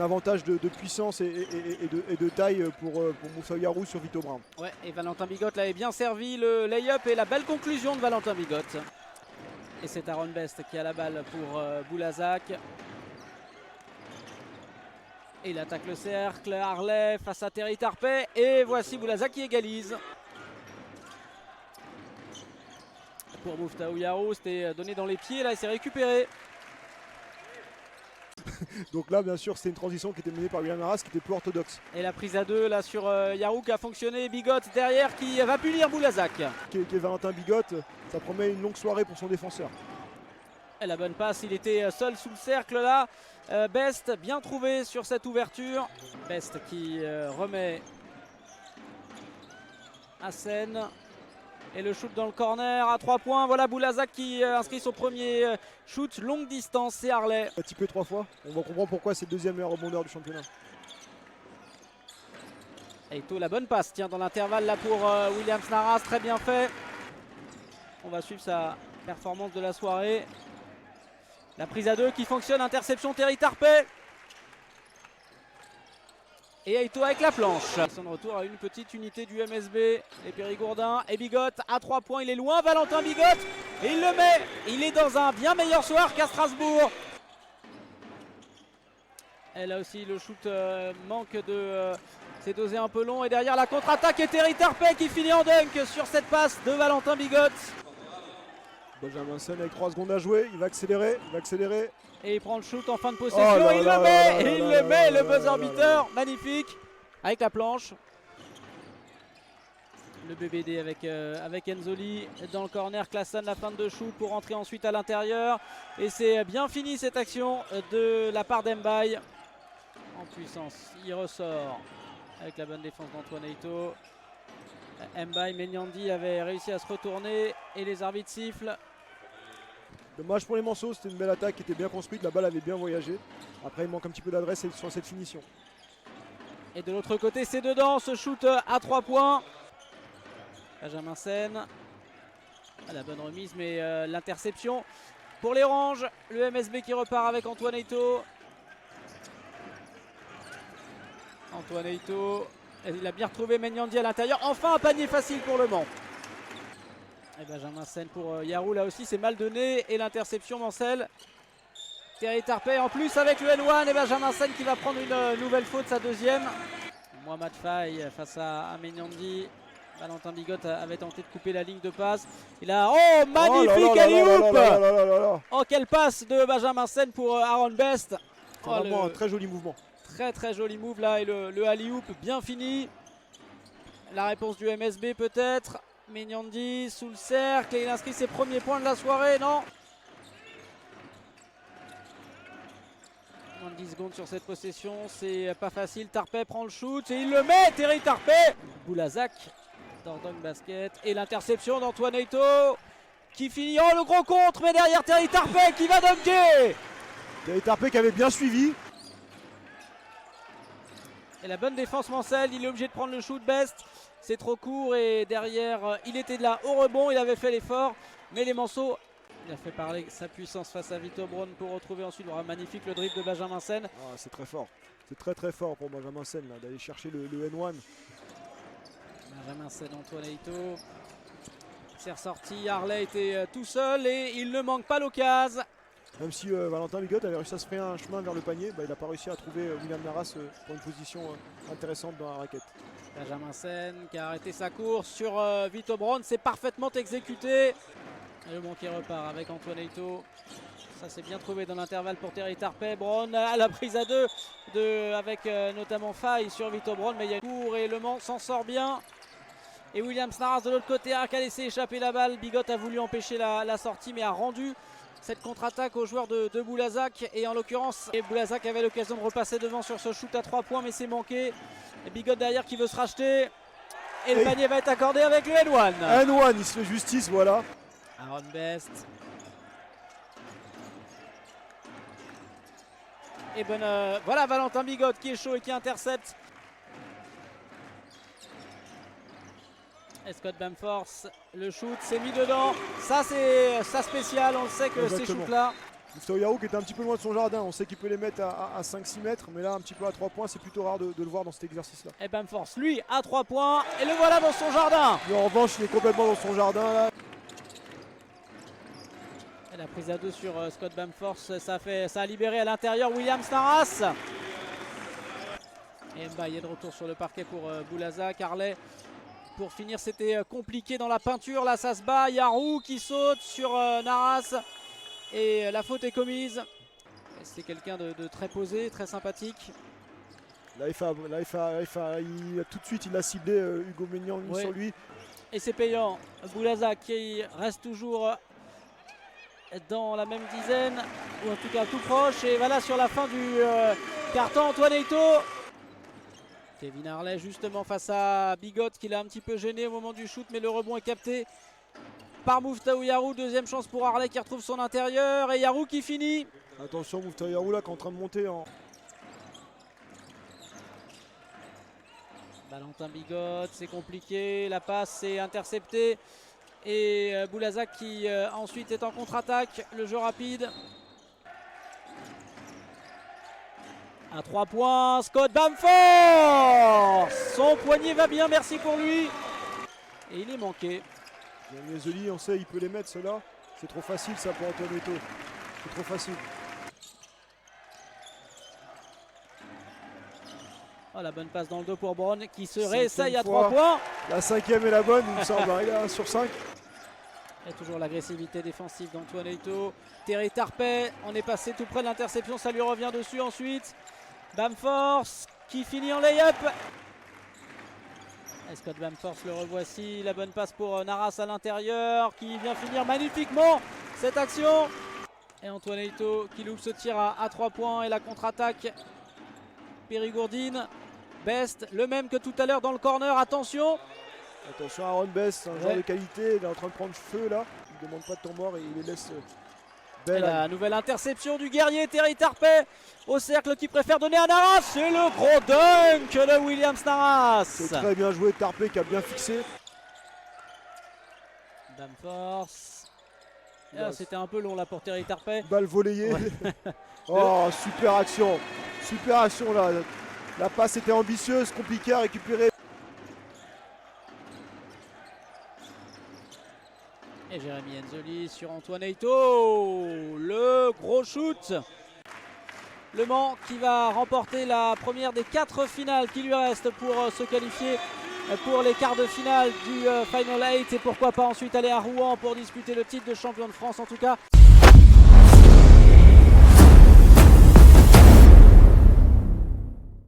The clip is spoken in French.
avantage de puissance et de taille pour Moussa Yarou sur Vito Brown. Ouais, et Valentin Bigot l'avait bien servi, le lay-up et la belle conclusion de Valentin Bigot. Et c'est Aaron Best qui a la balle pour Boulazac. Et il attaque le cercle, Harley face à Terry Tarpey. Et voici Boulazac qui égalise. Pour Mouftahou Yarou, c'était donné dans les pieds, là il s'est récupéré. Donc là, bien sûr, c'était une transition qui était menée par William Arras, qui était plus orthodoxe. Et la prise à deux là sur Yarou qui a fonctionné. Bigot derrière qui va punir Boulazac. Qui est Valentin Bigot, ça promet une longue soirée pour son défenseur. Et la bonne passe, il était seul sous le cercle là. Best bien trouvé sur cette ouverture. Best qui remet à scène. Et le shoot dans le corner à 3 points. Voilà Boulazac qui inscrit son premier shoot longue distance. C'est Harley. Fatigué 3 fois. On va comprendre pourquoi c'est le deuxième meilleur rebondeur du championnat. Et la bonne passe. Tiens, dans l'intervalle là pour Williams Naras. Très bien fait. On va suivre sa performance de la soirée. La prise à deux qui fonctionne. Interception Terry Tarpey. Et Aito avec la planche. Son retour à une petite unité du MSB. Les Périgourdins et Bigot à 3 points. Il est loin, Valentin Bigot. Et il le met. Il est dans un bien meilleur soir qu'à Strasbourg. Et là aussi, le shoot manque de... c'est dosé un peu long. Et derrière la contre-attaque et Terry Tarpey qui finit en dunk sur cette passe de Valentin Bigot. Benjamin Sen avec 3 secondes à jouer. Il va accélérer. Et il prend le shoot en fin de possession, il le met, le buzzer beater, magnifique, avec la planche. Le BBD avec Enzoli dans le corner, Klassen la fin de shoot pour rentrer ensuite à l'intérieur. Et c'est bien fini cette action de la part d'Mbaye. En puissance, il ressort avec la bonne défense d'Antoine Aito. Mbaye, Menyandi avait réussi à se retourner et les arbitres sifflent. Dommage pour les Manceaux, c'était une belle attaque qui était bien construite, la balle avait bien voyagé. Après il manque un petit peu d'adresse sur cette finition. Et de l'autre côté c'est dedans, ce shoot à 3 points. Benjamin Sen. La bonne remise mais l'interception pour les Oranges. Le MSB qui repart avec Antoine Aito. Antoine Aito. Il a bien retrouvé Menyandi à l'intérieur. Enfin un panier facile pour Le Mans. Et Benjamin Sen pour Yarou, là aussi c'est mal donné. Et l'interception Mancel. Terry Tarpey en plus avec le N1 et Benjamin Sen qui va prendre une nouvelle faute, sa deuxième. Mohamed Faye face à Menyandi. Valentin Bigot avait tenté de couper la ligne de passe. Il a... Oh, magnifique alley-oop. Oh, quelle passe de Benjamin Sen pour Aaron Best. Oh, vraiment un très joli mouvement. Très joli move là et le alley-oop bien fini. La réponse du MSB peut-être. Menyandi sous le cercle et il inscrit ses premiers points de la soirée, non? Moins de 10 secondes sur cette possession, c'est pas facile. Tarpey prend le shoot et il le met, Terry Tarpey. Boulazac dans Dunk Basket et l'interception d'Antoine Aito qui finit en le gros contre, mais derrière Terry Tarpey qui va dunker. Terry Tarpey qui avait bien suivi. Et la bonne défense Mancel, il est obligé de prendre le shoot. Best. C'est trop court et derrière il était de là au rebond, il avait fait l'effort, mais les Manceaux, il a fait parler sa puissance face à Vito Brown pour retrouver ensuite magnifique le dribble de Benjamin Sen. Ah, c'est très fort, c'est très fort pour Benjamin Sen d'aller chercher le N1. Benjamin Sen, Antoine Aito, c'est ressorti, Harley était tout seul et il ne manque pas l'occasion. Même si Valentin Bigot avait réussi à se frayer un chemin vers le panier, il n'a pas réussi à trouver William Naras pour une position intéressante dans la raquette. Benjamin Sen qui a arrêté sa course sur Vito Brown, c'est parfaitement exécuté. Et le bon qui repart avec Antoine Aito. Ça s'est bien trouvé dans l'intervalle pour Terry Tarpey. Brown à la prise à deux avec notamment Faye sur Vito Brown, mais il y a une cour et Le Mans s'en sort bien. Et Williams Naras de l'autre côté a laissé échapper la balle. Bigot a voulu empêcher la sortie mais a rendu cette contre-attaque aux joueurs de Boulazac. Et en l'occurrence, Boulazac avait l'occasion de repasser devant sur ce shoot à 3 points, mais c'est manqué. Et Bigot derrière qui veut se racheter. Et le panier va être accordé avec le N1. N1, il se fait justice, voilà. Aaron Best. Et voilà Valentin Bigot qui est chaud et qui intercepte. Et Scott Bamforth, le shoot, c'est mis dedans. Ça c'est sa spéciale, on le sait que ces shoots là Mouftahou qui était un petit peu loin de son jardin. On sait qu'il peut les mettre à 5-6 mètres, mais là un petit peu à 3 points, c'est plutôt rare de le voir dans cet exercice-là. Et Bamforce, lui, à 3 points, et le voilà dans son jardin. Mais en revanche, il est complètement dans son jardin là. Et la prise à 2 sur Scott Bamforce, ça a libéré à l'intérieur Williams Naras. Et Mbaye est de retour sur le parquet pour Boulaza. Carlet, pour finir, c'était compliqué dans la peinture. Là, ça se bat. Yarou qui saute sur Naras. Et la faute est commise. C'est quelqu'un de très posé, très sympathique. Là, tout de suite, il a ciblé Hugo Maignan sur lui. Et c'est payant. Boulaza qui reste toujours dans la même dizaine, ou en tout cas tout proche. Et voilà sur la fin du carton, Antoine Eito. Kevin Harley justement face à Bigot qui l'a un petit peu gêné au moment du shoot, mais le rebond est capté par Mouftahou Yarou. Deuxième chance pour Harley qui retrouve son intérieur et Yarou qui finit. Attention, Mouftahou Yarou là qui est en train de monter en... Valentin Bigot, c'est compliqué, la passe est interceptée. Et Boulaza qui ensuite est en contre-attaque, le jeu rapide. À 3 points, Scott Bamforce. Son poignet va bien, merci pour lui. Et il est manqué. Zoli, on sait, il peut les mettre ceux-là. C'est trop facile ça pour Antoine Eito. C'est trop facile. Oh, la bonne passe dans le dos pour Brown qui se réessaye à 3 fois. points. La 5e est la bonne, il me semble. Il est à 1 sur 5. Et toujours l'agressivité défensive d'Antoine Eito. Terry Tarpey, on est passé tout près de l'interception, ça lui revient dessus ensuite. Bamforce qui finit en lay-up. Scott Bamforce, le revoici. La bonne passe pour Naras à l'intérieur qui vient finir magnifiquement cette action. Et Antoine Eito qui loupe ce tir à 3 points et la contre-attaque. Périgourdine, Best, le même que tout à l'heure dans le corner, attention. Attention à Aaron Best, un joueur de qualité, il est en train de prendre feu là. Il ne demande pas de temps mort et il les laisse belle. La nouvelle interception du guerrier Terry Tarpey au cercle qui préfère donner à Naras. C'est le gros dunk de Williams Naras. C'est très bien joué, Tarpey qui a bien fixé. Bamforce. C'était un peu long là pour Terry Tarpey. Balle volleyée. Ouais. Oh, super action. Super action là. La passe était ambitieuse, compliquée à récupérer. Et Jérémy Enzoli sur Antoine Eito. Le gros shoot. Le Mans qui va remporter la première des 4 finales qui lui restent pour se qualifier pour les quarts de finale du Final 8. Et pourquoi pas ensuite aller à Rouen pour disputer le titre de champion de France en tout cas.